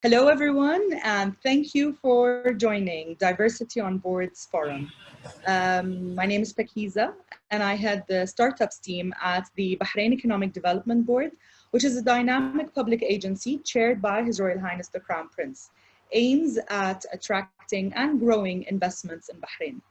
Hello, everyone, and thank you for joining Diversity on Boards Forum. My name is Pakiza, and I head the startups team at the Bahrain Economic Development Board, which is a dynamic public agency chaired by His Royal Highness the Crown Prince, aims at attracting and growing investments in Bahrain.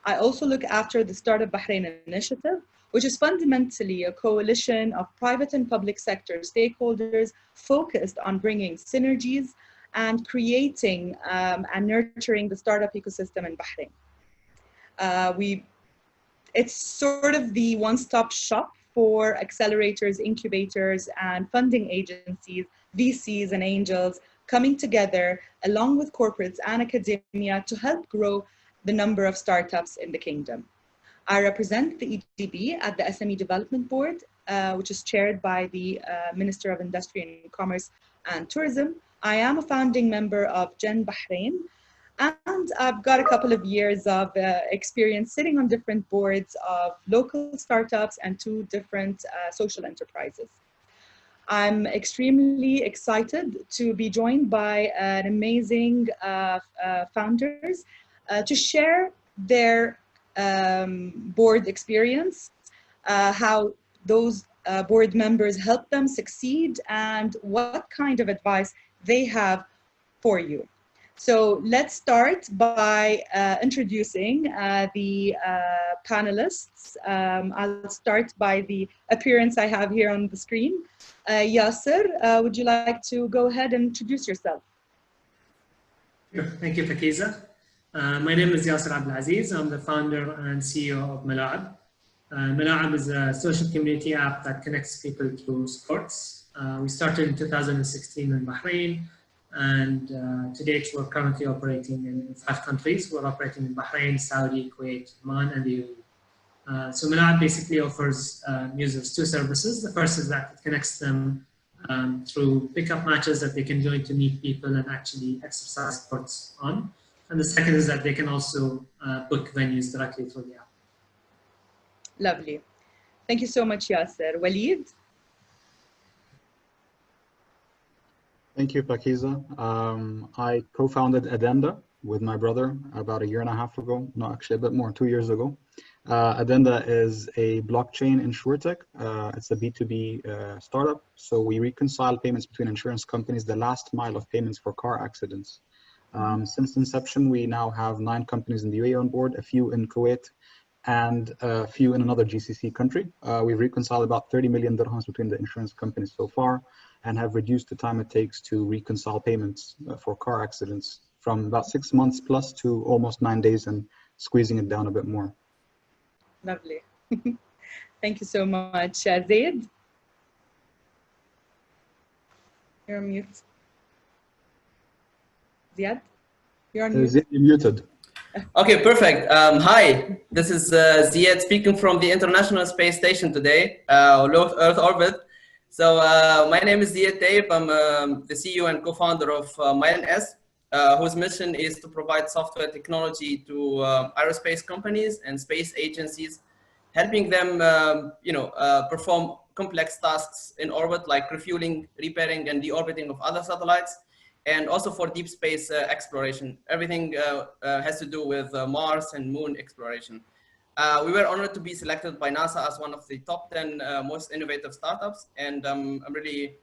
I also look after the Startup Bahrain initiative, which is fundamentally a coalition of private and public sector stakeholders focused on bringing synergies and creating and nurturing the startup ecosystem in Bahrain. It's sort of the one-stop shop for accelerators, incubators, and funding agencies, VCs and angels coming together along with corporates and academia to help grow the number of startups in the kingdom. I represent the EDB at the SME Development Board, which is chaired by the Minister of Industry and Commerce and Tourism. I am a founding member of Gen Bahrain, and I've got a couple of years of experience sitting on different boards of local startups and 2 different social enterprises. I'm extremely excited to be joined by an amazing founders to share their board experience, how those board members help them succeed, and what kind of advice they have for you. So let's start by introducing the panelists. I'll start by the appearance I have here on the screen. Yasser, would you like to go ahead and introduce yourself? Sure. Thank you, Pakiza. My name is Yasser Abdulaziz. I'm the founder and CEO of Malaeb. Malaeb is a social community app that connects people through sports. We started in 2016 in Bahrain, and to date we're currently operating in 5 countries. We're operating in Bahrain, Saudi, Kuwait, Oman, and the UAE. So Malaeb basically offers users 2 services. The first is that it connects them through pickup matches that they can join to meet people and actually exercise sports on. And the second is that they can also book venues directly through the app. Lovely. Thank you so much, Yasser. Walid? Thank you, Pakiza. I co-founded Addenda with my brother about 1.5 years ago. No, actually a bit more, 2 years ago. Addenda is a blockchain insurtech. It's a B2B startup. So we reconcile payments between insurance companies, the last mile of payments for car accidents. Since inception, we now have 9 companies in the UAE on board, a few in Kuwait, and a few in another GCC country. We've reconciled about 30 million dirhams between the insurance companies so far, and have reduced the time it takes to reconcile payments for car accidents from about 6 months plus to almost 9 days, and squeezing it down a bit more. Lovely. Thank you so much. Zied? You're on mute. Zied? You're on mute. Zied, you're muted. Okay, perfect. Hi, this is Zied speaking from the International Space Station today, low Earth orbit. So my name is Zied Tayeb. I'm the CEO and co-founder of Myelins, whose mission is to provide software technology to aerospace companies and space agencies, helping them perform complex tasks in orbit like refueling, repairing, and deorbiting of other satellites, and also for deep space exploration. Everything has to do with Mars and Moon exploration. We were honored to be selected by NASA as one of the top 10 most innovative startups, and I'm really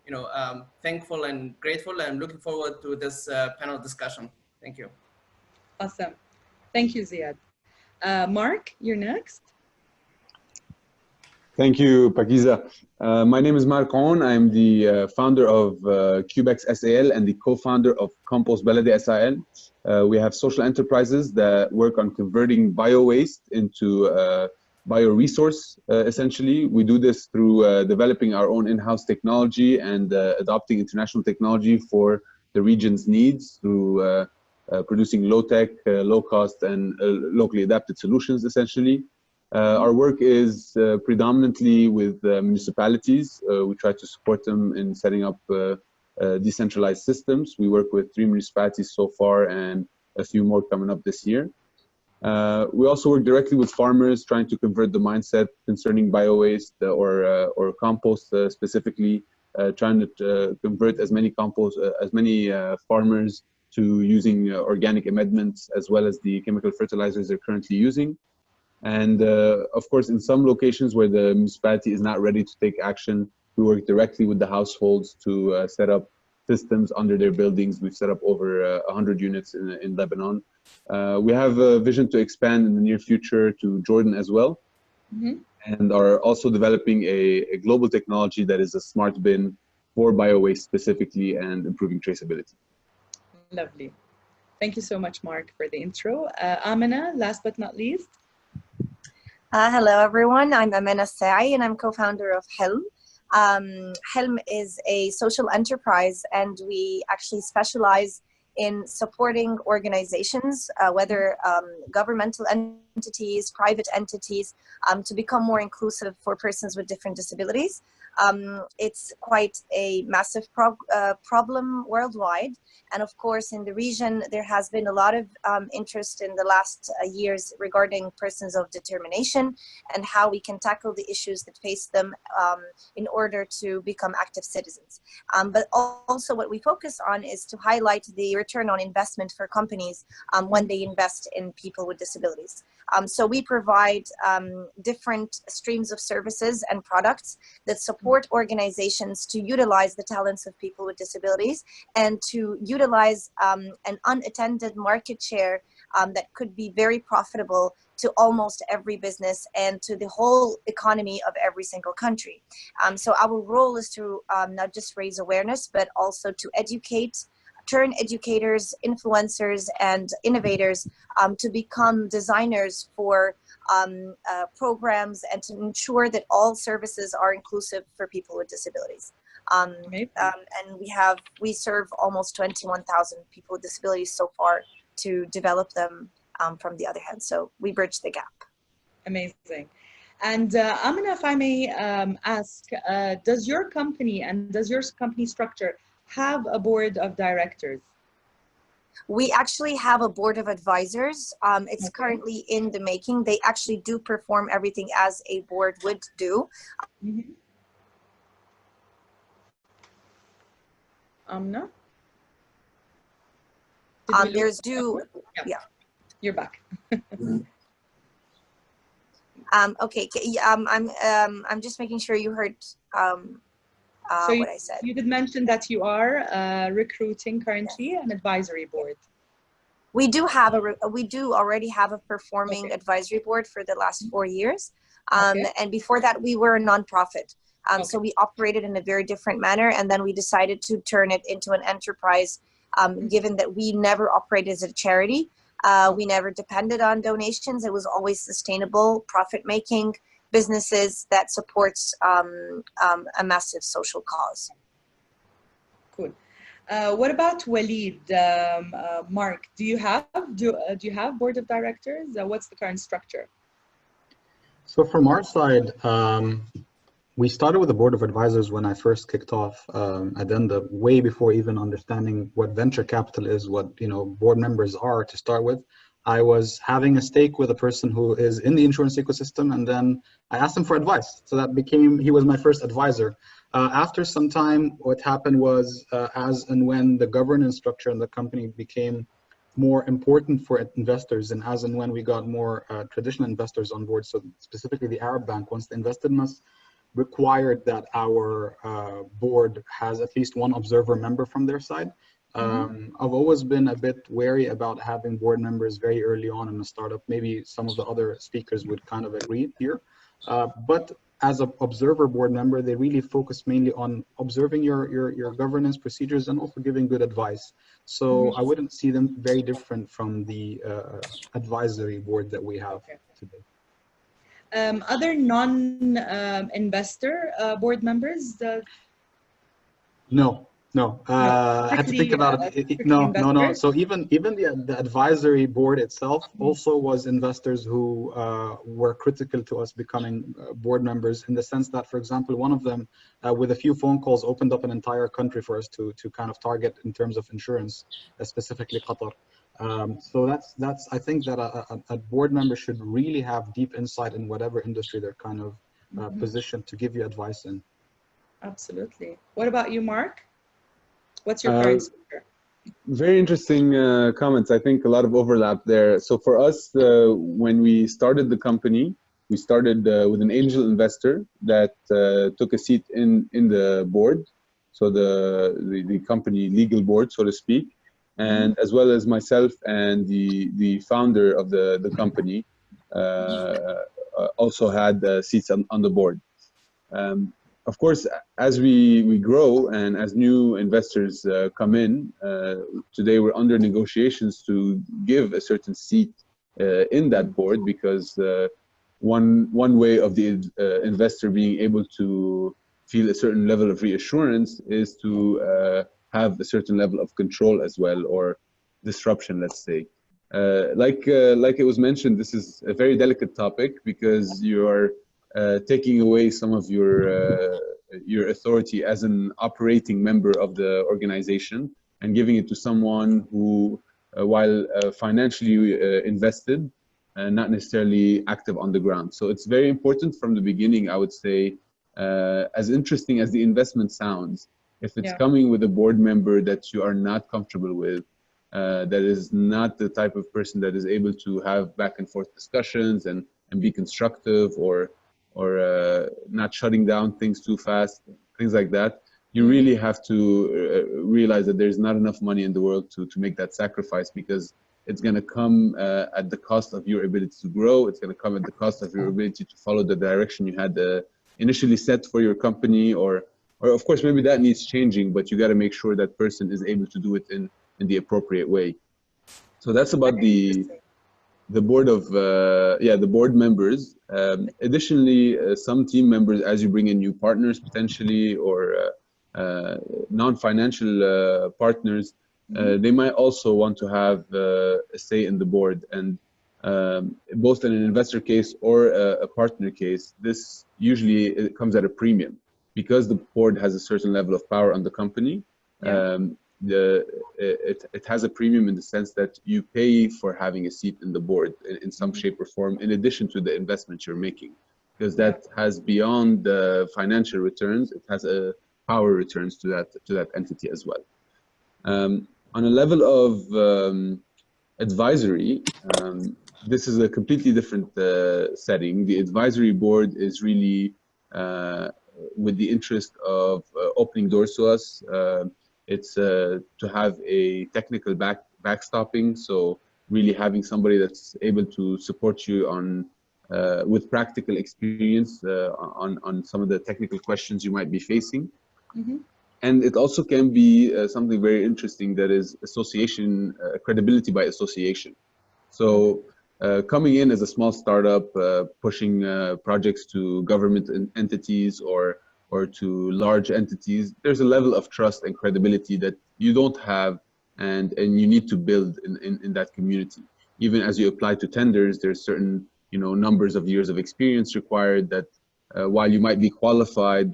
thankful and grateful, and looking forward to this panel discussion. Thank you. Awesome. Thank you, Zied. Marc, you're next. Thank you, Pakiza. My name is Marc. I'm the founder of Cubex SAL and the co-founder of Compost Baladi SAL. We have social enterprises that work on converting bio-waste into bio-resource, essentially. We do this through developing our own in-house technology and adopting international technology for the region's needs through producing low-tech, low-cost, and locally adapted solutions, essentially. Our work is predominantly with municipalities. We try to support them in setting up decentralized systems. We work with 3 municipalities so far and a few more coming up this year. We also work directly with farmers, trying to convert the mindset concerning bio-waste or compost specifically trying to convert as many farmers to using organic amendments as well as the chemical fertilizers they're currently using. And of course, in some locations where the municipality is not ready to take action, we work directly with the households to set up systems under their buildings. We've set up over 100 units in Lebanon. We have a vision to expand in the near future to Jordan as well, and are also developing a global technology that is a smart bin for bio-waste specifically and improving traceability. Lovely. Thank you so much, Marc, for the intro. Amena, last but not least. Hello, everyone. I'm Amena El-Saie, and I'm co-founder of Helm. Helm is a social enterprise, and we actually specialize in supporting organizations, whether governmental entities, private entities, to become more inclusive for persons with different disabilities. It's quite a massive problem worldwide. And of course, in the region, there has been a lot of interest in the last years regarding persons of determination and how we can tackle the issues that face them in order to become active citizens. But also what we focus on is to highlight the return on investment for companies when they invest in people with disabilities. So we provide different streams of services and products that support organizations to utilize the talents of people with disabilities and to utilize an unattended market share that could be very profitable to almost every business and to the whole economy of every single country. So our role is to not just raise awareness, but also to educate, turn educators, influencers, and innovators to become designers for programs and to ensure that all services are inclusive for people with disabilities. And we serve almost 21,000 people with disabilities so far to develop them from the other hand. So we bridge the gap. Amazing. And Amena, if I may ask, does your company and does your company structure have a board of directors? We actually have a board of advisors. It's currently in the making. They actually do perform everything as a board would do. Amna? There's yeah. You're back. Okay. I'm just making sure you heard So what I said. You did mention that you are recruiting currently an advisory board. We do already have a performing advisory board for the last 4 years. And before that, we were a nonprofit. So we operated in a very different manner. And then we decided to turn it into an enterprise, given that we never operated as a charity. We never depended on donations. It was always sustainable, profit-making businesses that supports a massive social cause. Cool. What about Walid? Marc, do you have board of directors? What's the current structure? So from our side, we started with a board of advisors when I first kicked off Addenda, way before even understanding what venture capital is, what board members are to start with. I was having a stake with a person who is in the insurance ecosystem, and then I asked him for advice. So he was my first advisor. After some time, what happened was, as and when the governance structure in the company became more important for investors, and as and when we got more traditional investors on board, so specifically the Arab Bank, once they invested in us, required that our board has at least one observer member from their side. I've always been a bit wary about having board members very early on in a startup. Maybe some of the other speakers would kind of agree here. But as an observer board member, they really focus mainly on observing your governance procedures and also giving good advice. So I wouldn't see them very different from the advisory board that we have today. Other non-investor board members? No. I had to think about it. No. So even the advisory board itself also was investors who were critical to us becoming board members, in the sense that, for example, one of them, with a few phone calls, opened up an entire country for us to kind of target in terms of insurance, specifically Qatar. So that's I think that a board member should really have deep insight in whatever industry they're kind of positioned to give you advice in. Absolutely. What about you, Mark? What's your current structure? Very interesting comments. I think a lot of overlap there. So for us, when we started the company, we started with an angel investor that took a seat in the board, so the company legal board, so to speak, and as well as myself and the founder of the company also had seats on the board. Of course, as we grow and as new investors come in, today we're under negotiations to give a certain seat in that board, because one way of the investor being able to feel a certain level of reassurance is to have a certain level of control as well, or disruption, let's say. Like it was mentioned, this is a very delicate topic, because you are taking away some of your authority as an operating member of the organization and giving it to someone who, while financially invested, not necessarily active on the ground. So it's very important from the beginning, I would say, as interesting as the investment sounds, if it's coming with a board member that you are not comfortable with, that is not the type of person that is able to have back and forth discussions and be constructive, or not shutting down things too fast, things like that, you really have to realize that there's not enough money in the world to make that sacrifice, because it's going to come at the cost of your ability to grow. It's going to come at the cost of your ability to follow the direction you had initially set for your company, or of course, maybe that needs changing, but you got to make sure that person is able to do it in the appropriate way. So that's about the board of the board members. Additionally, some team members, as you bring in new partners potentially, or non-financial partners, they might also want to have a say in the board. And both in an investor case or a partner case, this usually it comes at a premium, because the board has a certain level of power on the company. It has a premium in the sense that you pay for having a seat in the board in some shape or form, in addition to the investment you're making, because that has beyond the financial returns, it has a power returns to that entity as well. On a level of advisory, this is a completely different setting. The advisory board is really with the interest of opening doors to us. It's to have a technical backstopping, so really having somebody that's able to support you on with practical experience on some of the technical questions you might be facing. And it also can be something very interesting, that is association, credibility by association. So coming in as a small startup, pushing projects to government entities or to large entities, there's a level of trust and credibility that you don't have, and you need to build in that community. Even as you apply to tenders, there's certain numbers of years of experience required, that while you might be qualified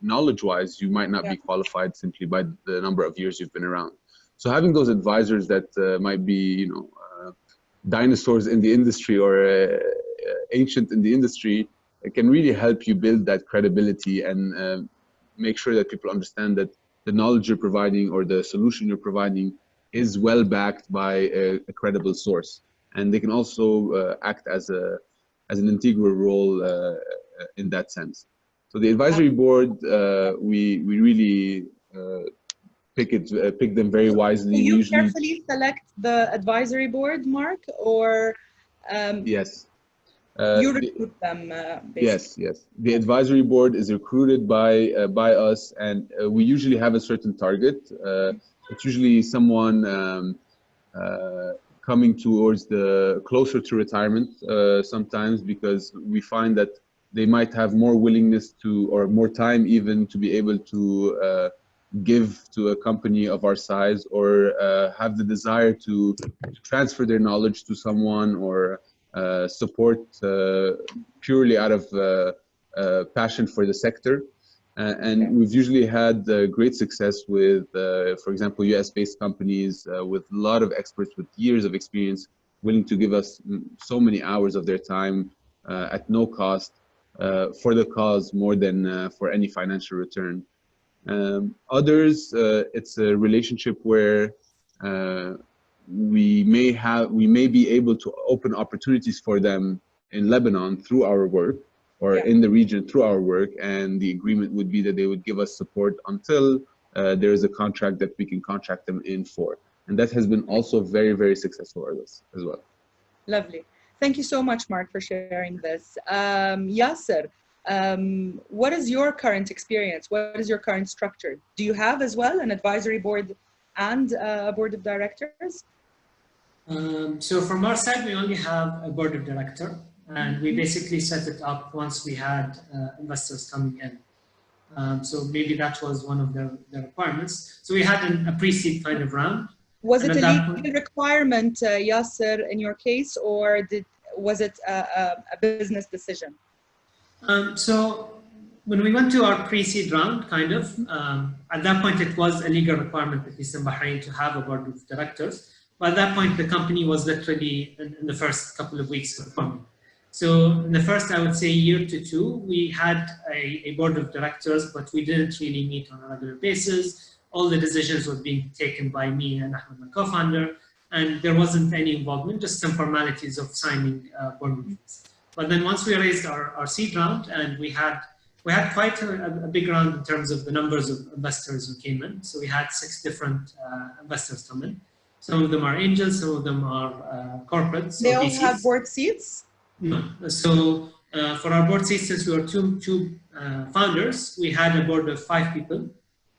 knowledge-wise, you might not be qualified simply by the number of years you've been around. So having those advisors that might be dinosaurs in the industry, or ancient in the industry, it can really help you build that credibility and make sure that people understand that the knowledge you're providing or the solution you're providing is well backed by a credible source. And they can also act as an integral role in that sense. So the advisory board, we really pick them very wisely. Do you usually carefully select the advisory board, Marc, or yes. You recruit them, basically. Yes. The advisory board is recruited by us, and we usually have a certain target. It's usually someone coming towards the closer to retirement sometimes, because we find that they might have more willingness to, or more time even, to be able to give to a company of our size, or have the desire to transfer their knowledge to someone, or support purely out of passion for the sector. And we've usually had great success with, for example, US-based companies with a lot of experts with years of experience, willing to give us so many hours of their time at no cost. for the cause more than for any financial return. Others, it's a relationship where we may be able to open opportunities for them in Lebanon through our work, or in the region through our work, and the agreement would be that they would give us support until there is a contract that we can contract them in for. And that has been also very, very successful for us as well. Lovely. Thank you so much, Marc, for sharing this. Yasser, what is your current experience? What is your current structure? Do you have as well an advisory board and a board of directors? So from our side, we only have a board of director, and we basically set it up once we had investors coming in. So maybe that was one of the requirements. So we had a pre-seed kind of round. Was it a legal requirement, Yasser, in your case, or was it a business decision? So when we went to our pre-seed round, kind of, at that point it was a legal requirement, at least in Bahrain, to have a board of directors. But at that point, the company was literally in the first couple of weeks of forming. So in the first, I would say, year to two, we had a board of directors, but we didn't really meet on a regular basis. All the decisions were being taken by me and Ahmed, my co-founder, and there wasn't any involvement, just some formalities of signing board meetings. But then once we raised our seed round, and we had quite a big round in terms of the numbers of investors who came in. So we had 6 different investors come in. Some of them are angels, some of them are corporates. They all have board seats? No. So for our board seats, since we were two founders, we had a board of 5 people.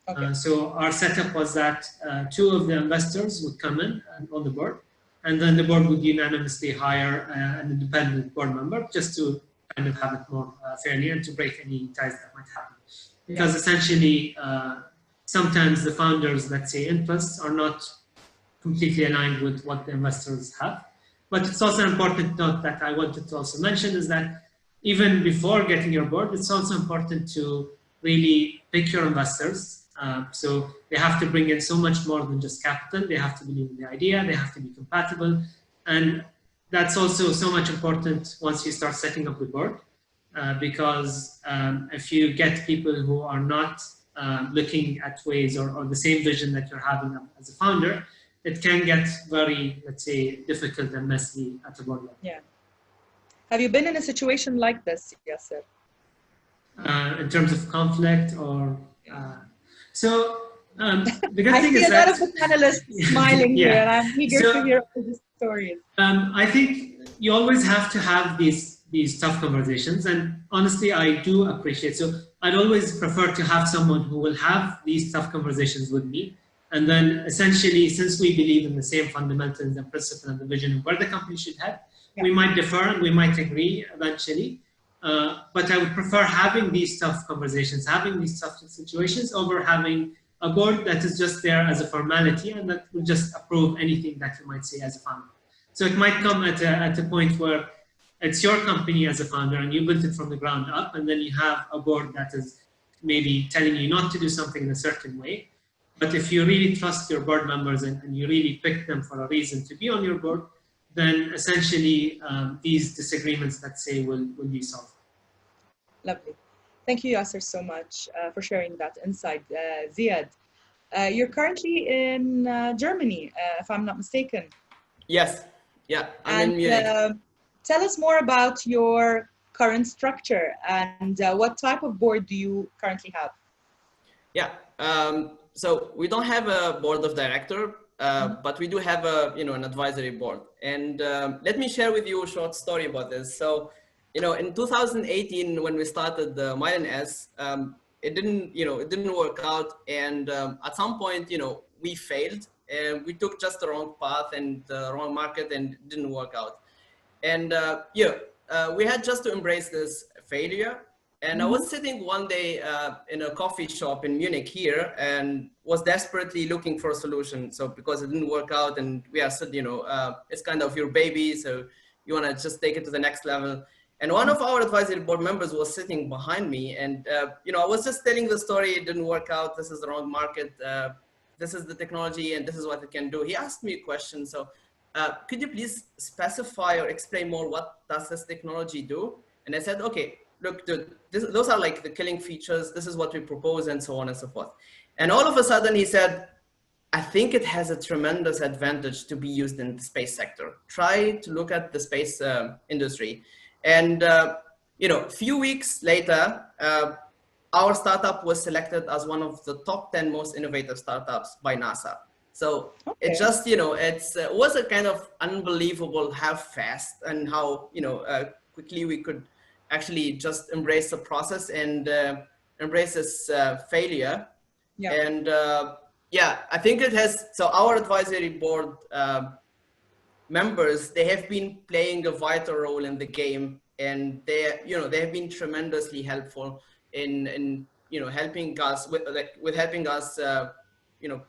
Okay. So our setup was that 2 of the investors would come in on the board, and then the board would unanimously hire an independent board member just to kind of have it more fairly and to break any ties that might happen. Because essentially, sometimes the founders, let's say, interests are not completely aligned with what the investors have. But it's also an important note that I wanted to also mention is that even before getting your board, it's also important to really pick your investors. So they have to bring in so much more than just capital. They have to believe in the idea. They have to be compatible. And that's also so much important once you start setting up the board, because if you get people who are not looking at ways or the same vision that you're having as a founder, it can get very, let's say, difficult and messy at the board level. Yeah. Have you been in a situation like this, Yasser? In terms of conflict or... the good I thing see is a lot of the panelists smiling here, and I'm eager to hear all the stories. I think you always have to have these tough conversations, and honestly, I do appreciate. So I'd always prefer to have someone who will have these tough conversations with me. And then essentially, since we believe in the same fundamentals and principles and the vision of where the company should head, we might differ and we might agree eventually. But I would prefer having these tough conversations, having these tough situations over having a board that is just there as a formality and that will just approve anything that you might say as a founder. So it might come at a point where it's your company as a founder and you built it from the ground up, and then you have a board that is maybe telling you not to do something in a certain way. But if you really trust your board members and you really pick them for a reason to be on your board, then essentially these disagreements, let's say, will be solved. Lovely. Thank you, Yasser, so much for sharing that insight. Zied, you're currently in Germany, if I'm not mistaken. Yes. Yeah, I'm in Munich. Tell us more about your current structure and what type of board do you currently have? Yeah. So we don't have a board of director, but we do have an advisory board. And let me share with you a short story about this. So, in 2018, when we started the Myelins, it didn't work out. And at some point, we failed and we took just the wrong path and the wrong market, and it didn't work out. And we had just to embrace this failure. And I was sitting one day in a coffee shop in Munich here and was desperately looking for a solution. So because it didn't work out and we are still, it's kind of your baby. So you want to just take it to the next level. And one of our advisory board members was sitting behind me. And, I was just telling the story. It didn't work out. This is the wrong market. This is the technology and this is what it can do. He asked me a question. So could you please specify or explain more what does this technology do? And I said, okay, look, those are like the killing features. This is what we propose, and so on and so forth. And all of a sudden he said, I think it has a tremendous advantage to be used in the space sector. Try to look at the space industry. And, you know, a few weeks later, our startup was selected as one of the top 10 most innovative startups by NASA. So it just, you know, it was a kind of unbelievable how fast and how, you know, quickly we could actually just embrace the process and embrace this failure. Yeah. And yeah, I think it has, so our advisory board members, they have been playing a vital role in the game, and they, you know, they have been tremendously helpful in you know, helping us with helping us, you know,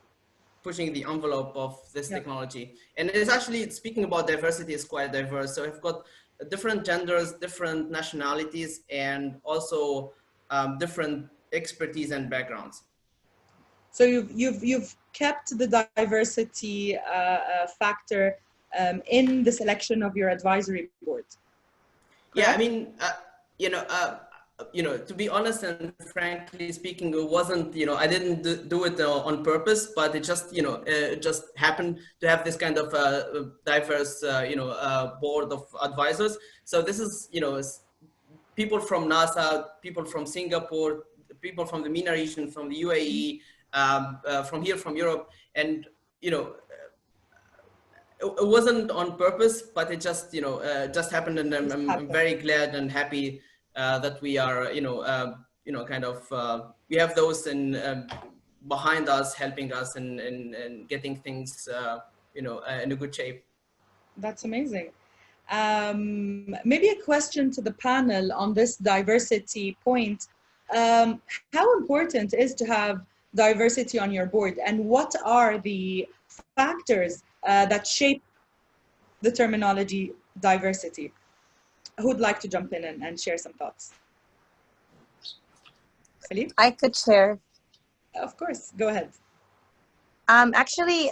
pushing the envelope of this technology. And it's actually, speaking about diversity, is quite diverse. So we've got different genders, different nationalities, and also different expertise and backgrounds. So you've kept the diversity factor in the selection of your advisory board. Correct? Yeah, I mean, you know, to be honest and frankly speaking, it wasn't, you know, I didn't do it on purpose, but it just, you know, it just happened to have this kind of diverse, you know, board of advisors. So this is, you know, people from NASA, people from Singapore, people from the MENA region, from the UAE, from here, from Europe. And, you know, it wasn't on purpose, but it just, you know, just happened. And I'm very glad and happy that we are, you know, kind of, we have those behind us, helping us and getting things, you know, in a good shape. That's amazing. Maybe a question to the panel on this diversity point. How important is to have diversity on your board, and what are the factors that shape the terminology diversity? Who would like to jump in and share some thoughts? Philippe? I could share. Of course, go ahead. Actually,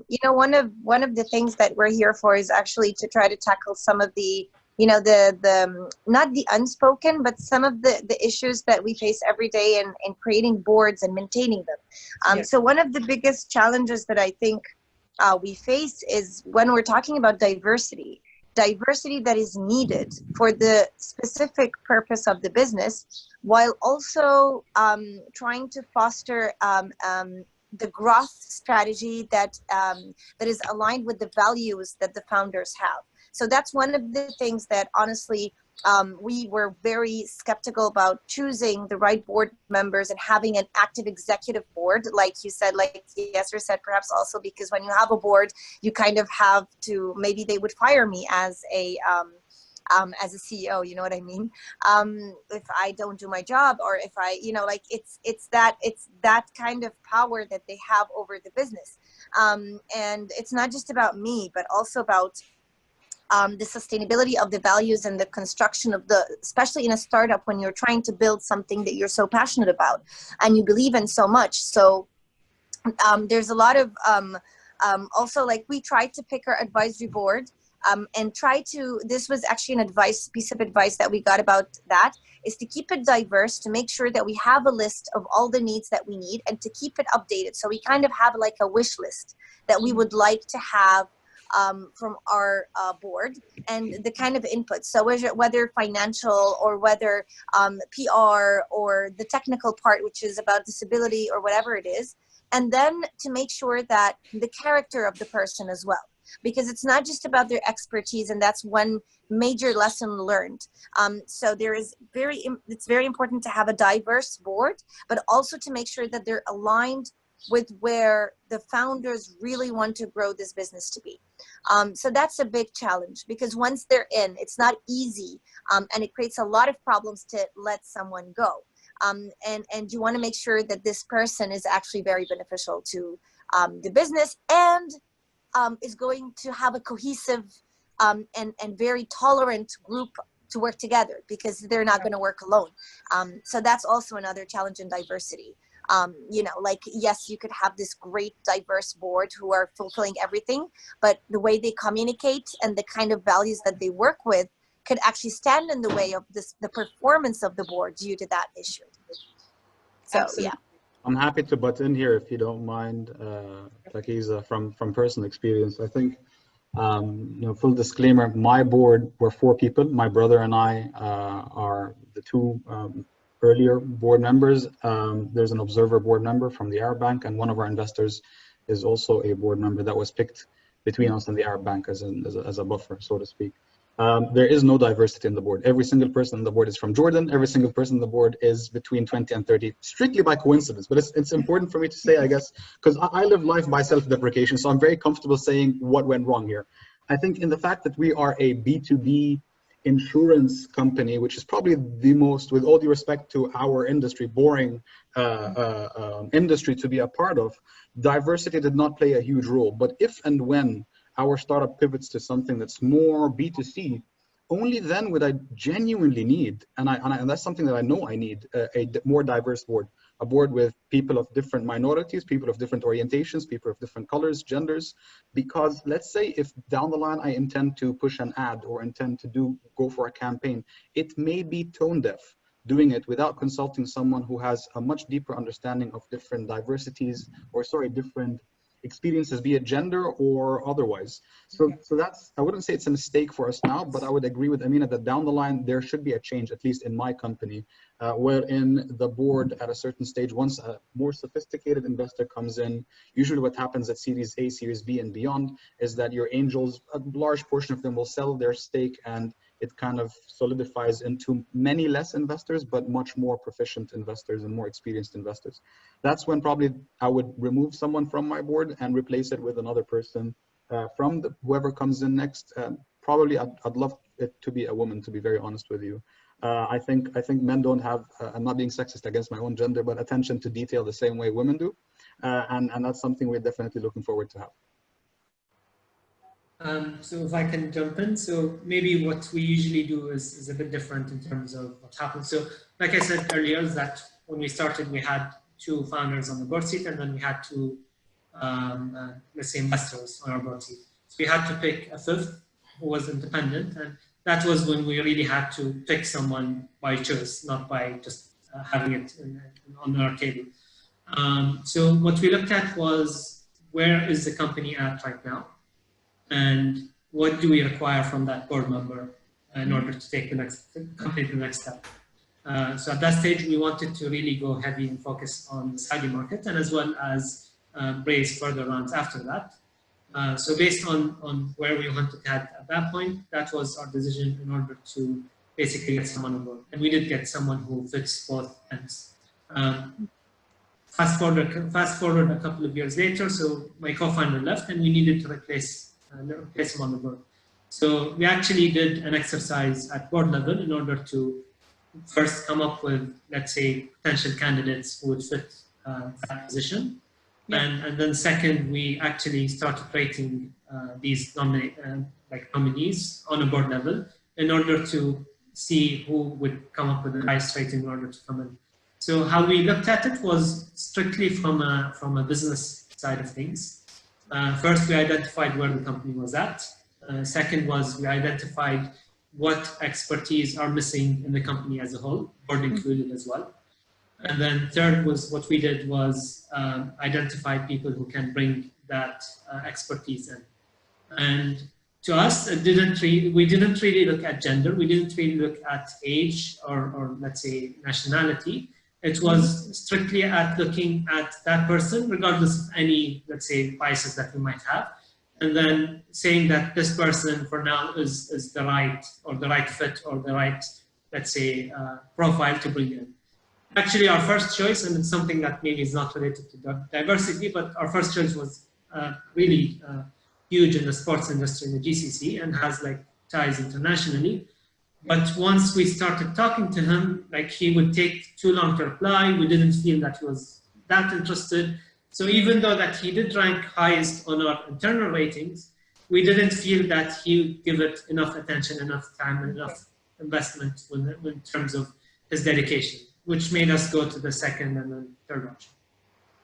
you know, one of the things that we're here for is actually to try to tackle some of the, you know, the not the unspoken, but some of the issues that we face every day in creating boards and maintaining them. Yes. So one of the biggest challenges that I think we face is when we're talking about diversity that is needed for the specific purpose of the business, while also trying to foster the growth strategy that is aligned with the values that the founders have. So that's one of the things that honestly we were very skeptical about choosing the right board members and having an active executive board, like you said, like Yasser said, perhaps also because when you have a board, you kind of have to, maybe they would fire me as a CEO, you know what I mean? If I don't do my job, or if I, you know, like it's that kind of power that they have over the business. And it's not just about me, but also about the sustainability of the values and the construction of especially in a startup when you're trying to build something that you're so passionate about and you believe in so much. So there's a lot of, also like we tried to pick our advisory board and try to, this was actually an piece of advice that we got about that, is to keep it diverse, to make sure that we have a list of all the needs that we need and to keep it updated. So we kind of have like a wish list that we would like to have from our board and the kind of input. So whether financial or whether PR or the technical part, which is about disability or whatever it is. And then to make sure that the character of the person as well, because it's not just about their expertise, and that's one major lesson learned. So it's very important to have a diverse board, but also to make sure that they're aligned with where the founders really want to grow this business to be. So that's a big challenge, because once they're in, it's not easy, and it creates a lot of problems to let someone go. And you want to make sure that this person is actually very beneficial to the business and is going to have a cohesive and very tolerant group to work together, because they're not going to work alone. So that's also another challenge in diversity. You know, like, yes, you could have this great diverse board who are fulfilling everything, but the way they communicate and the kind of values that they work with could actually stand in the way of the performance of the board due to that issue. So, Absolutely. yeah. I'm happy to butt in here if you don't mind, Pakiza, from personal experience. I think, full disclaimer, my board were 4 people. My brother and I are the 2 earlier board members. There's an observer board member from the Arab Bank, and one of our investors is also a board member that was picked between us and the Arab Bank as a buffer, so to speak. There is no diversity in the board. Every single person on the board is from Jordan. Every single person on the board is between 20 and 30, strictly by coincidence. But it's important for me to say, I guess, because I live life by self-deprecation, so I'm very comfortable saying what went wrong here. I think in the fact that we are a B2B insurance company, which is probably the most, with all due respect to our industry, boring industry to be a part of, diversity did not play a huge role. But if and when our startup pivots to something that's more B2C, only then would I genuinely need, and that's something that I know I need, a more diverse board, a board with people of different minorities, people of different orientations, people of different colors, genders, because let's say if down the line I intend to push an ad or intend to go for a campaign, it may be tone deaf doing it without consulting someone who has a much deeper understanding of different diversities, or different experiences, be it gender or otherwise. So that's, I wouldn't say it's a mistake for us now, but I would agree with Amena that down the line there should be a change, at least in my company, wherein the board at a certain stage, once a more sophisticated investor comes in, usually what happens at Series A, Series B and beyond is that your angels, a large portion of them will sell their stake, and it kind of solidifies into many less investors, but much more proficient investors and more experienced investors. That's when probably I would remove someone from my board and replace it with another person from whoever comes in next. Probably I'd love it to be a woman, to be very honest with you. I think men don't have, I'm not being sexist against my own gender, but attention to detail the same way women do. And that's something we're definitely looking forward to have. So if I can jump in, so maybe what we usually do is a bit different in terms of what happens. So like I said earlier, is that when we started, we had 2 founders on the board seat, and then we had 2, let's say, investors on our board seat. So we had to pick a 5th who was independent, and that was when we really had to pick someone by choice, not by just having it on our table. So what we looked at was, where is the company at right now? And what do we require from that board member in order to take the company to the next step? So at that stage, we wanted to really go heavy and focus on the Saudi market, and as well as raise further rounds after that. So based on where we wanted to head at that point, that was our decision in order to basically get someone on board. And we did get someone who fits both ends. Fast forward a couple of years later, so my co-founder left, and we needed to replace him on the board. So we actually did an exercise at board level in order to first come up with, let's say, potential candidates who would fit that position. Yeah. And then second, we actually started rating these nominees on a board level in order to see who would come up with the highest rating in order to come in. So how we looked at it was strictly from a business side of things. First, we identified where the company was at. Second was we identified what expertise are missing in the company as a whole, board included as well. And then third was what we did was identify people who can bring that expertise in. And to us, we didn't really look at gender. We didn't really look at age or let's say nationality. It was strictly at looking at that person, regardless of any, let's say, biases that we might have, and then saying that this person for now is the right fit or the right, let's say, profile to bring in. Actually, our first choice, and it's something that maybe is not related to diversity, but our first choice was really huge in the sports industry in the GCC and has like ties internationally. But once we started talking to him, like he would take too long to reply. We didn't feel that he was that interested. So even though that he did rank highest on our internal ratings, we didn't feel that he would give it enough attention, enough time, and enough investment in terms of his dedication, which made us go to the second and then third option.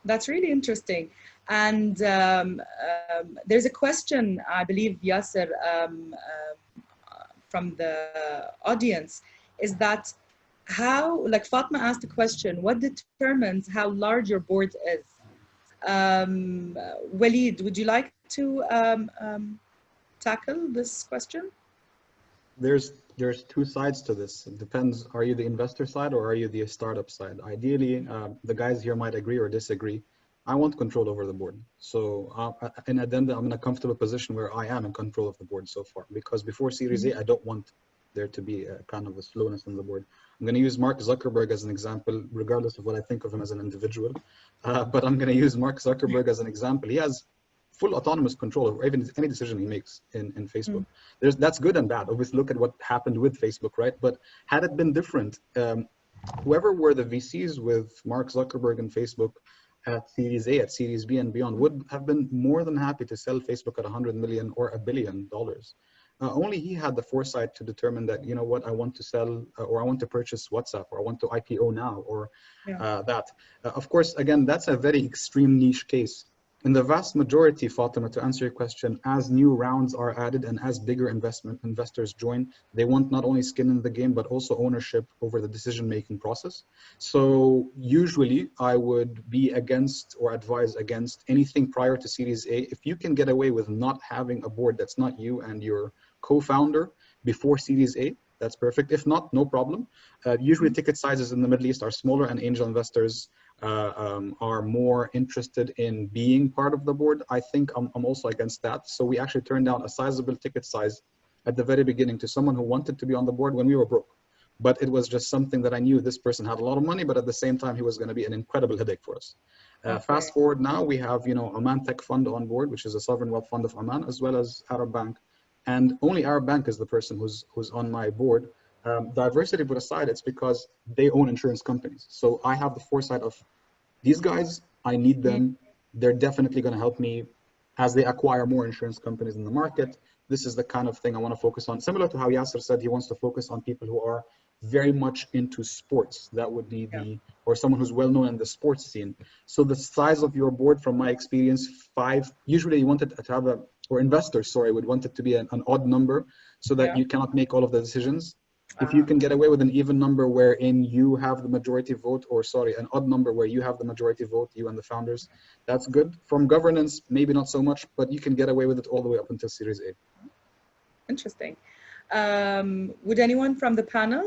That's really interesting. And there's a question, I believe, Yasser, from the audience is that how, like Fatma asked a question, what determines how large your board is? Walid, would you like to tackle this question? There's two sides to this. It depends, are you the investor side or are you the startup side? Ideally, the guys here might agree or disagree. I want control over the board. So in Addenda, I'm in a comfortable position where I am in control of the board so far, because before Series A, I don't want there to be a kind of a slowness in the board. I'm going to use Mark Zuckerberg as an example, regardless of what I think of him as an individual. But I'm going to use Mark Zuckerberg as an example. He has full autonomous control over even any decision he makes in Facebook. That's good and bad. Obviously, look at what happened with Facebook, right? But had it been different, whoever were the VCs with Mark Zuckerberg and Facebook at Series A, at Series B and beyond would have been more than happy to sell Facebook at $100 million or $1 billion. Only he had the foresight to determine that, you know what, I want to sell or I want to purchase WhatsApp or I want to IPO now or that. Of course, again, that's a very extreme niche case. In the vast majority, Fatima, to answer your question, as new rounds are added and as bigger investors join, they want not only skin in the game, but also ownership over the decision-making process. So usually I would be against or advise against anything prior to Series A. If you can get away with not having a board that's not you and your co-founder before Series A, that's perfect. If not, no problem. Usually ticket sizes in the Middle East are smaller and angel investors are more interested in being part of the board. I think I'm also against that. So we actually turned down a sizable ticket size at the very beginning to someone who wanted to be on the board when we were broke. But it was just something that I knew this person had a lot of money, but at the same time, he was going to be an incredible headache for us. Fast forward now, we have, Oman Tech Fund on board, which is a sovereign wealth fund of Oman, as well as Arab Bank. And only Arab Bank is the person who's on my board. Diversity put aside, it's because they own insurance companies. So I have the foresight of these guys, I need them. They're definitely going to help me as they acquire more insurance companies in the market. This is the kind of thing I want to focus on. Similar to how Yasser said he wants to focus on people who are very much into sports. That would be or someone who's well known in the sports scene. So the size of your board, from my experience, 5, usually you want it to have or investors, sorry, would want it to be an odd number so that you cannot make all of the decisions. If you can get away with an even number wherein you have the majority vote, or sorry, an odd number where you have the majority vote, you and the founders, that's good. From governance, maybe not so much, but you can get away with it all the way up until Series A. Interesting. Would anyone from the panel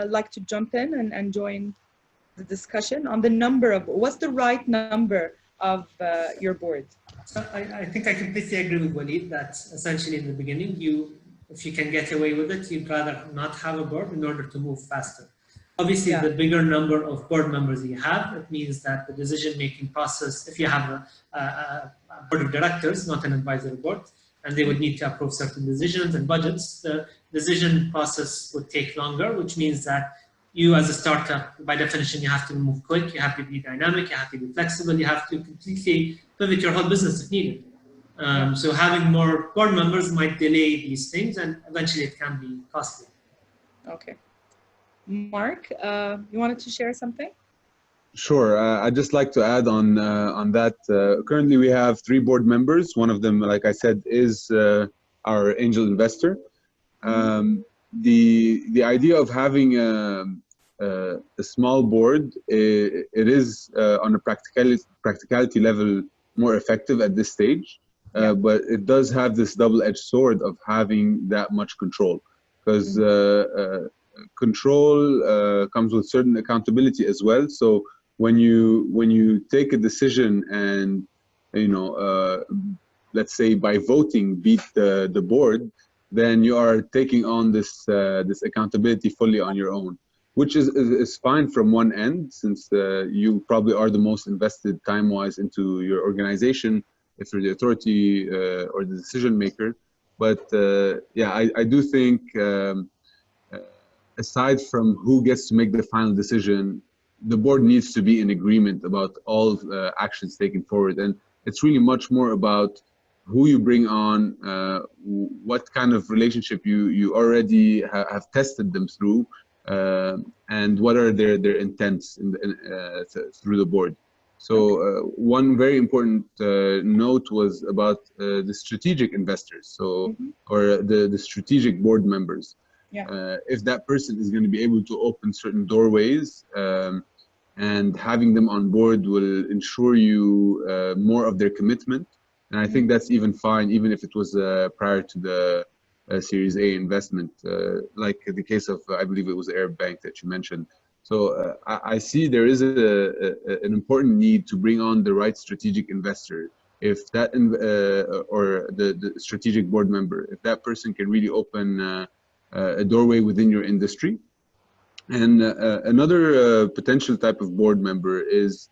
like to jump in and join the discussion on the number of, what's the right number of your board? So I think I completely agree with Walid that essentially in the beginning, if you can get away with it, you'd rather not have a board in order to move faster. Obviously, the bigger number of board members you have, it means that the decision-making process, if you have a board of directors, not an advisory board, and they would need to approve certain decisions and budgets, the decision process would take longer, which means that you as a startup, by definition, you have to move quick, you have to be dynamic, you have to be flexible, you have to completely pivot your whole business if needed. So having more board members might delay these things, and eventually it can be costly. Okay. Mark, you wanted to share something? Sure. I'd just like to add on that. Currently, we have 3 board members. One of them, like I said, is our angel investor. The idea of having a small board, it is on a practicality level more effective at this stage. But it does have this double-edged sword of having that much control, because control comes with certain accountability as well. So when you take a decision and let's say by voting beat the board, then you are taking on this accountability fully on your own, which is fine from one end, since you probably are the most invested time-wise into your organization, if you're the authority or the decision maker. But I do think aside from who gets to make the final decision, the board needs to be in agreement about all actions taken forward. And it's really much more about who you bring on, what kind of relationship you already have tested them through, and what are their intents through the board. So one very important note was about the strategic investors, so or the strategic board members. Yeah. If that person is going to be able to open certain doorways, and having them on board will ensure you more of their commitment. And I think that's even fine, even if it was prior to the Series A investment, like the case of, I believe it was Arab Bank that you mentioned. So I see there is an important need to bring on the right strategic investor. If that, or the strategic board member, if that person can really open a doorway within your industry. And another potential type of board member is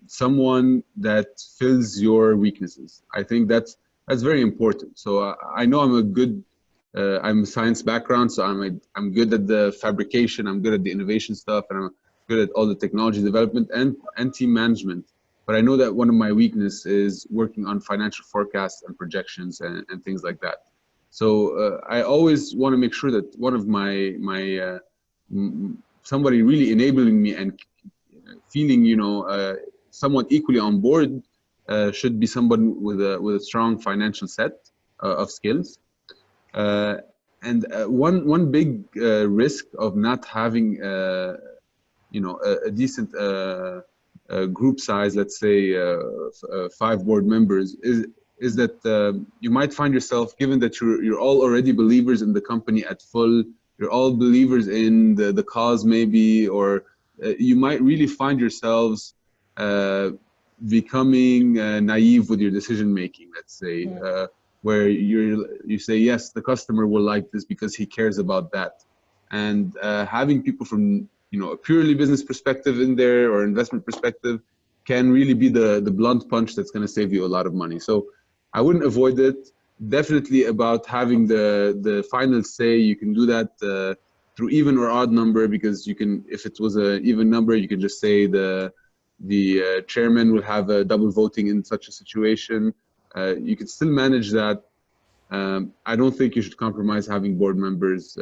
someone that fills your weaknesses. I think that's very important. So I know I'm a science background, so I'm good at the fabrication, I'm good at the innovation stuff, and I'm good at all the technology development and team management. But I know that one of my weaknesses is working on financial forecasts and projections and things like that. So I always want to make sure that one of my somebody really enabling me and feeling, somewhat equally on board should be someone with a strong financial set of skills. And one big risk of not having a decent group size, let's say 5 board members, is that you might find yourself, given that you're all already believers in the company at full, you're all believers in the cause maybe, or you might really find yourselves becoming naive with your decision making, let's say, where you say, yes, the customer will like this because he cares about that. And having people from a purely business perspective in there or investment perspective can really be the blunt punch that's going to save you a lot of money. So I wouldn't avoid it. Definitely about having the final say. You can do that through even or odd number, because you can, if it was an even number, you can just say the chairman will have a double voting in such a situation. You can still manage that. I don't think you should compromise having board members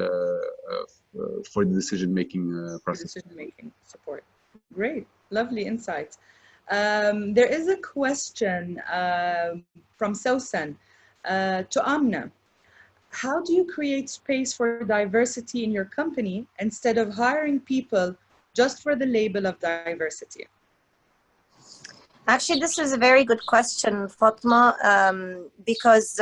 for the decision-making process. Decision-making support. Great, lovely insights. There is a question from Sausan to Amena. How do you create space for diversity in your company instead of hiring people just for the label of diversity? Actually, this is a very good question, Fatma, because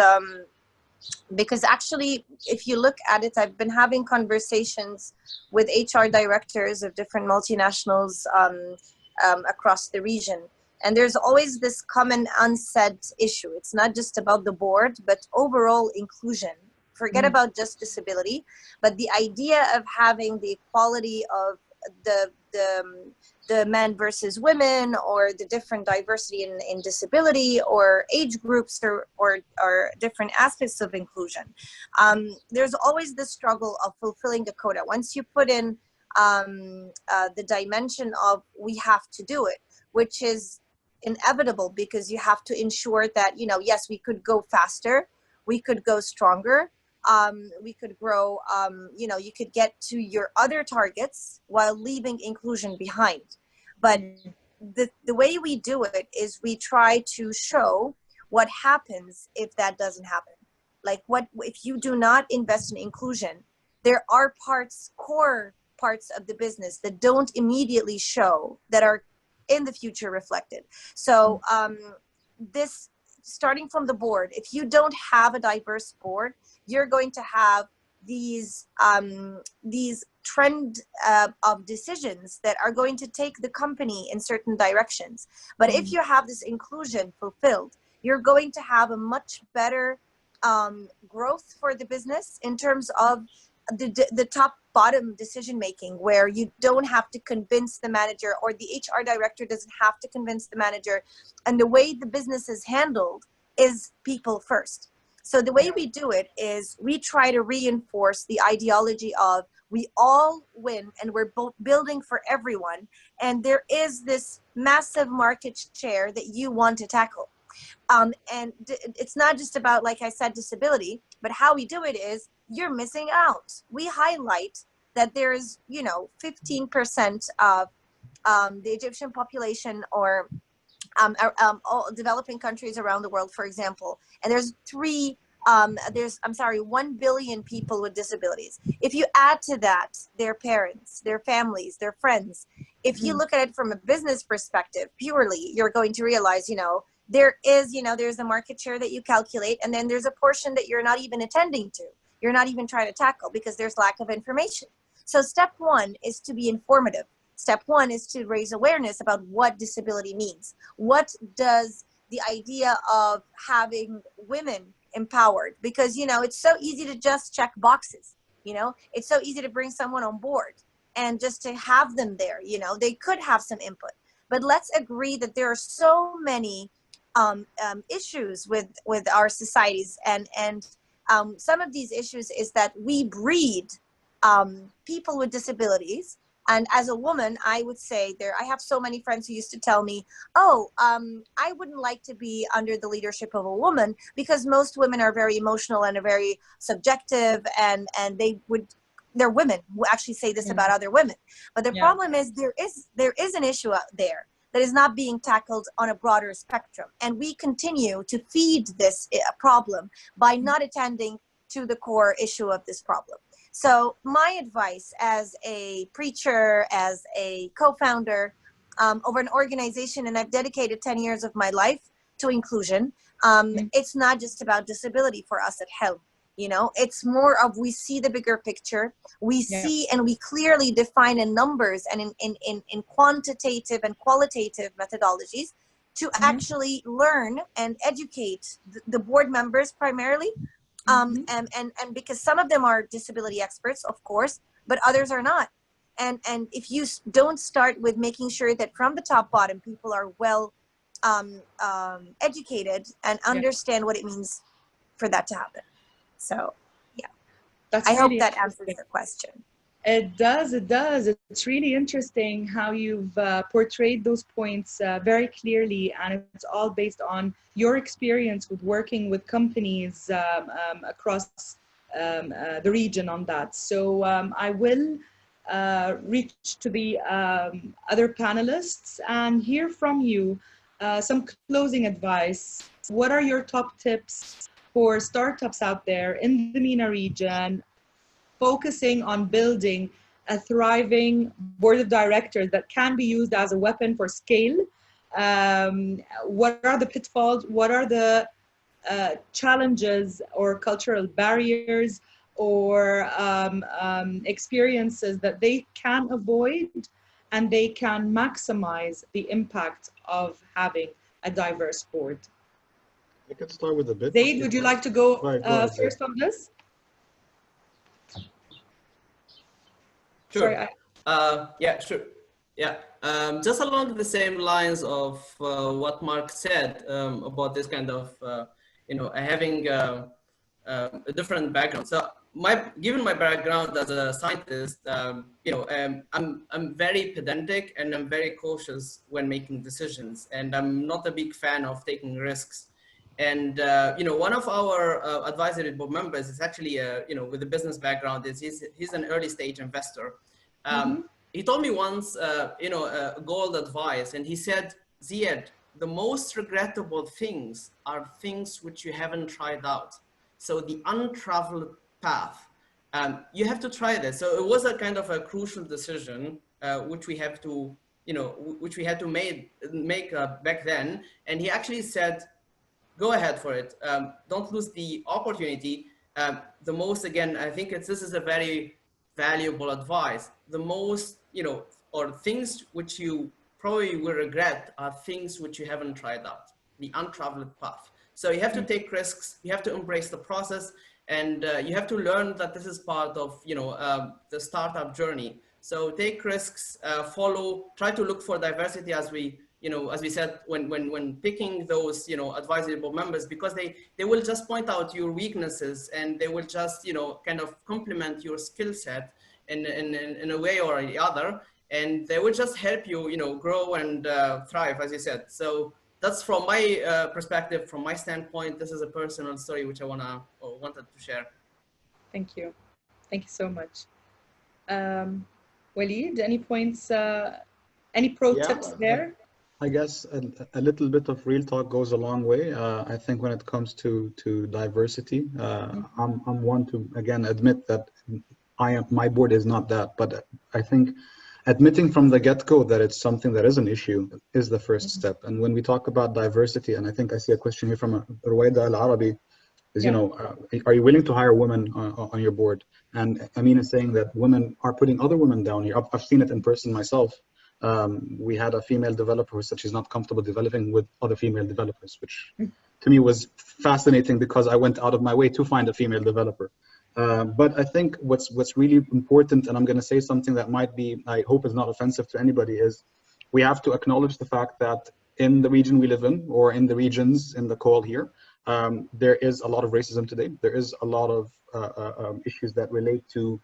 actually, if you look at it, I've been having conversations with HR directors of different multinationals across the region. And there's always this common unsaid issue. It's not just about the board, but overall inclusion. Forget about just disability, but the idea of having the equality of the men versus women, or the different diversity in disability or age groups, or different aspects of inclusion. There's always the struggle of fulfilling the quota. Once you put in the dimension of we have to do it, which is inevitable, because you have to ensure that, yes, we could go faster, we could go stronger, we could grow, you could get to your other targets while leaving inclusion behind. But the way we do it is we try to show what happens if that doesn't happen. Like, what if you do not invest in inclusion? There are core parts of the business that don't immediately show, that are in the future reflected. So this, starting from the board, if you don't have a diverse board, you're going to have these trend of decisions that are going to take the company in certain directions. But if you have this inclusion fulfilled, you're going to have a much better growth for the business in terms of the top bottom decision making, where you don't have to convince the manager, or the HR director doesn't have to convince the manager. And the way the business is handled is people first. So the way we do it is we try to reinforce the ideology of we all win, and we're both building for everyone. And there is this massive market share that you want to tackle. And it's not just about, like I said, disability, but how we do it is you're missing out. We highlight that there is, 15% of the Egyptian population, or all developing countries around the world, for example, and there's 1 billion people with disabilities. If you add to that their parents, their families, their friends, if you look at it from a business perspective purely, you're going to realize, there's a market share that you calculate, and then there's a portion that you're not even attending to. You're not even trying to tackle because there's lack of information. So step one is to be informative. Step one is to raise awareness about what disability means. What does the idea of having women empowered? Because, it's so easy to just check boxes. It's so easy to bring someone on board and just to have them there. They could have some input. But let's agree that there are so many issues with our societies. And some of these issues is that we breed people with disabilities. And as a woman, I would say I have so many friends who used to tell me, I wouldn't like to be under the leadership of a woman because most women are very emotional and are very subjective, and they're women who actually say this about other women. But the problem is there is an issue out there that is not being tackled on a broader spectrum. And we continue to feed this problem by not attending to the core issue of this problem. So my advice as a preacher, as a co-founder over an organization, and I've dedicated 10 years of my life to inclusion, it's not just about disability for us at Helm. It's more of, we see the bigger picture. We see and we clearly define in numbers and in quantitative and qualitative methodologies to actually learn and educate the board members primarily. And because some of them are disability experts, of course, but others are not. And if you don't start with making sure that from the top bottom, people are well educated and understand what it means for that to happen. So, I hope that answers your question. It does. It's really interesting how you've portrayed those points very clearly, and it's all based on your experience with working with companies across the region on that. So I will reach to the other panelists and hear from you some closing advice. What are your top tips for startups out there in the MENA region, focusing on building a thriving board of directors that can be used as a weapon for scale? What are the pitfalls? What are the challenges or cultural barriers or experiences that they can avoid and they can maximize the impact of having a diverse board? I could start with a bit. Zied, would you like to go first on this? Sure. Sorry, yeah, sure. Yeah, just along the same lines of what Marc said about this kind of, having a different background. So given my background as a scientist, I'm very pedantic and I'm very cautious when making decisions, and I'm not a big fan of taking risks. And one of our advisory board members is actually with a business background. He's an early stage investor. He told me once gold advice, and he said, Zied, the most regrettable things are things which you haven't tried out. So the untraveled path, you have to try this. So it was a kind of a crucial decision which we have to which we had to make back then. And he actually said, go ahead for it. Don't lose the opportunity. The most, again, I think this is a very valuable advice. The most, or things which you probably will regret are things which you haven't tried out, the untraveled path. So you have to take risks, you have to embrace the process, and you have to learn that this is part of, the startup journey. So take risks, try to look for diversity, as we said, when picking those, advisory board members, because they will just point out your weaknesses, and they will just, kind of complement your skill set in a way or the other, and they will just help you, grow and thrive, as you said. So that's from my perspective, from my standpoint. This is a personal story which I wanted to share. Thank you. Thank you so much. Walid, any points Any pro tips there? I guess a little bit of real talk goes a long way. I think when it comes to diversity, I'm one to again admit that my board is not that, but I think admitting from the get-go that it's something that is an issue is the first step. And when we talk about diversity, and I think I see a question here from Ruwaida Al-Arabi, is, you know, are you willing to hire women on your board? And Amena is saying that women are putting other women down here. I've seen it in person myself. We had a female developer who said she's not comfortable developing with other female developers, which to me was fascinating because I went out of my way to find a female developer. But I think what's really important, and I'm going to say something that might be, I hope is not offensive to anybody, is we have to acknowledge the fact that in the region we live in, or in the regions in the call here, there is a lot of racism today. There is a lot of issues that relate to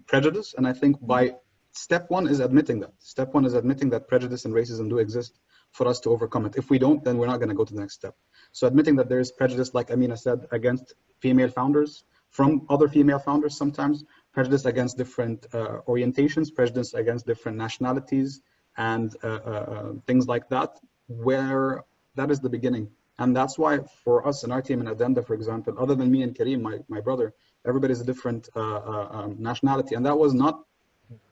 prejudice. And I think by step one is admitting that. Step one is admitting that prejudice and racism do exist for us to overcome it. If we don't, then we're not going to go to the next step. So admitting that there is prejudice, like Amena said, against female founders, from other female founders sometimes, prejudice against different orientations, prejudice against different nationalities, and things like that, where that is the beginning. And that's why for us in our team in Addenda, for example, other than me and Kareem, my brother, everybody's a different nationality. And that was not,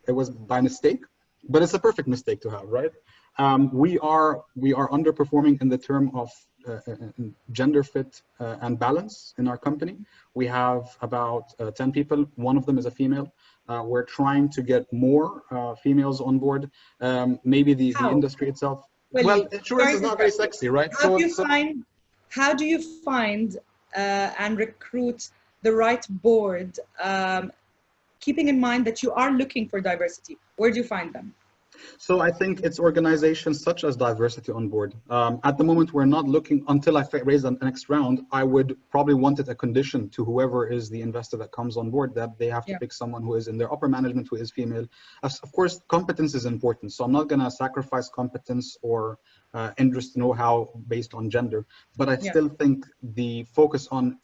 it was by mistake, but it's a perfect mistake to have, right? We are underperforming in the term of gender fit and balance in our company. We have about 10 people. One of them is a female. We're trying to get more females on board. Maybe the industry itself. Well, insurance is not very sexy, right? How do you find and recruit the right board, keeping in mind that you are looking for diversity? Where do you find them? So I think it's organizations such as Diversity on Board. At the moment, we're not looking, until I raise the next round, I would probably want it a condition to whoever is the investor that comes on board that they have to pick someone who is in their upper management, who is female. Of course, competence is important. So I'm not going to sacrifice competence or interest know-how based on gender. But I still think the focus on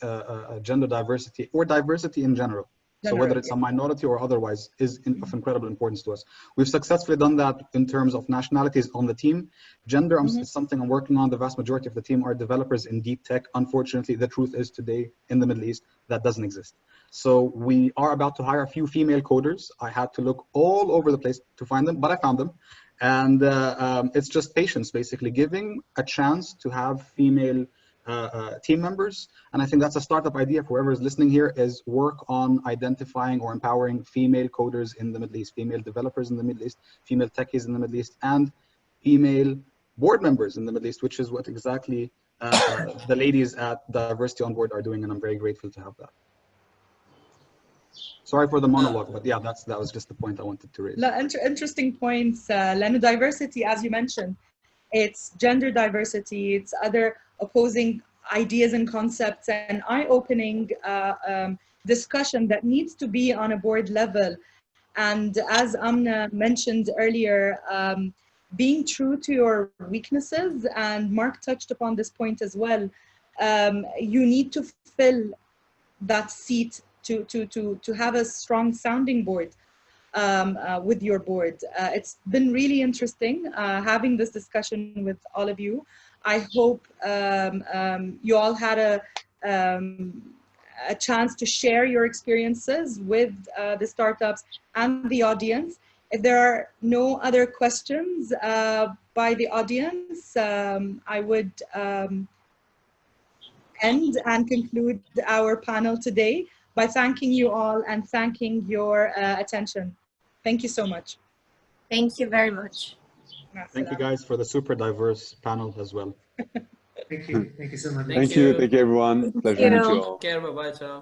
gender diversity or diversity in general, so whether it's a minority or otherwise, is of incredible importance to us. We've successfully done that in terms of nationalities on the team. Gender is something I'm working on. The vast majority of the team are developers in deep tech. Unfortunately, the truth is today in the Middle East, that doesn't exist. So we are about to hire a few female coders. I had to look all over the place to find them, but I found them. And it's just patience, basically, giving a chance to have female team members. And I think that's a startup idea for whoever is listening here, is work on identifying or empowering female coders in the Middle East, female developers in the Middle East, female techies in the Middle East, and female board members in the Middle East, which is what exactly the ladies at Diversity on Board are doing. And I'm very grateful to have that. Sorry for the monologue, but yeah, that was just the point I wanted to raise. Interesting points. Lano, diversity, as you mentioned, it's gender diversity, it's other opposing ideas and concepts, and eye-opening discussion that needs to be on a board level. And as Amna mentioned earlier, being true to your weaknesses, and Marc touched upon this point as well, you need to fill that seat to have a strong sounding board with your board. It's been really interesting having this discussion with all of you. I hope you all had a chance to share your experiences with the startups and the audience. If there are no other questions by the audience, I would end and conclude our panel today by thanking you all and thanking your attention. Thank you so much. Thank you very much. Thank you guys for the super diverse panel as well. Thank you. Thank you so much. Thank you. Thank you, everyone. Pleasure to meet you all. Take care. Bye-bye. Ciao.